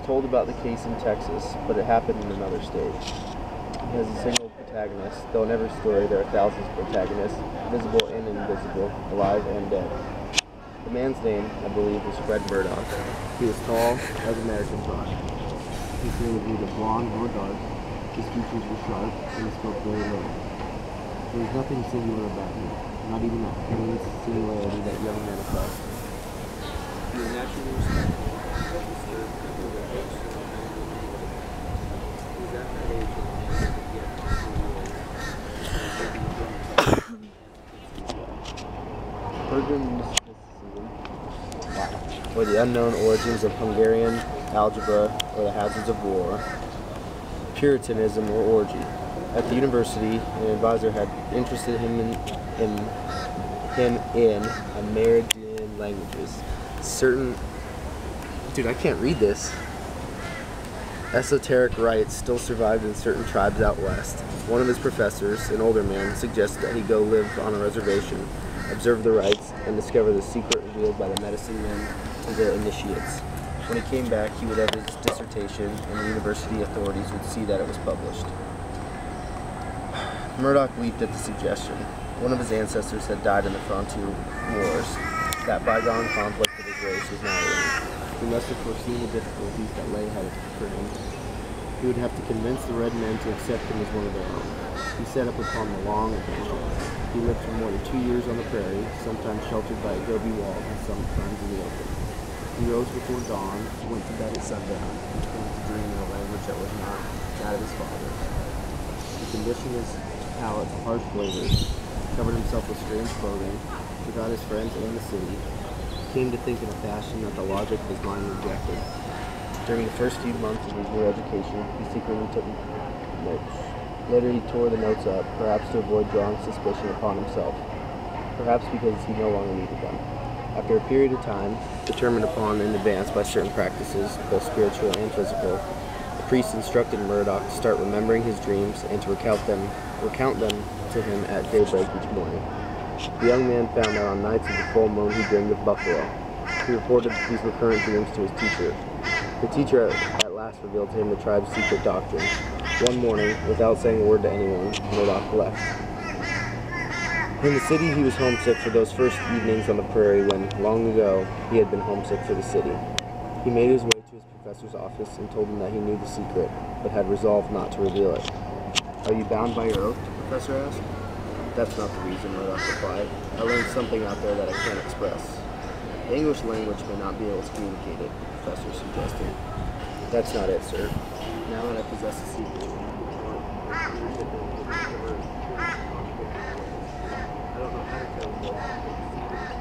told about the case in Texas, but it happened in another state. It has a single protagonist, though in every story there are thousands of protagonists, visible and invisible, alive and dead. The man's name, I believe, was Fred Murdoch. He was tall, as Americans are. His hair was neither blonde nor dark. His features were sharp, and he spoke very low. There was nothing singular about him, not even that pained singularity that young men affect. He was naturally respectful, disturbed, and overlooked. He was at that age when a man could get Pilgrim mysticism, or the unknown origins of Hungarian algebra, or the hazards of war, Puritanism, or orgy. At the university, an advisor had interested him in Amerindian languages. Dude, I can't read this. Esoteric rites still survived in certain tribes out west. One of his professors, an older man, suggested that he go live on a reservation, observe the rites, and discover the secret revealed by the medicine men to the initiates. When he came back, he would have his dissertation, and the university authorities would see that it was published. Murdoch leaped at the suggestion. One of his ancestors had died in the frontier wars. That bygone conflict of his race was now in. He must have foreseen the difficulties that lay ahead for him. He would have to convince the red men to accept him as one of their own. He set up upon the long adventure. He lived for more than 2 years on the prairie, sometimes sheltered by a adobe wall and sometimes in the open. He rose before dawn, went to bed at sundown, and began to dream in a language that was not that of his father. He conditioned his palate to harsh flavors, covered himself with strange clothing, forgot his friends and the city, came to think in a fashion that the logic of his mind rejected. During the first few months of his new education, he secretly took notes. Later he tore the notes up, perhaps to avoid drawing suspicion upon himself, perhaps because he no longer needed them. After a period of time, determined upon in advance by certain practices, both spiritual and physical, the priest instructed Murdoch to start remembering his dreams and to recount them to him at daybreak each morning. The young man found that on nights of the full moon he dreamed of buffalo. He reported these recurrent dreams to his teacher. The teacher at last revealed to him the tribe's secret doctrine. One morning, without saying a word to anyone, Murdoch left. In the city, he was homesick for those first evenings on the prairie when, long ago, he had been homesick for the city. He made his way to his professor's office and told him that he knew the secret, but had resolved not to reveal it. "Are you bound by your oath?" the professor asked. "That's not the reason," Murdoch replied. "I learned something out there that I can't express." "The English language may not be able to communicate it," the professor suggested. "That's not it, sir. Now that I possess the secret, I don't know how to tell you.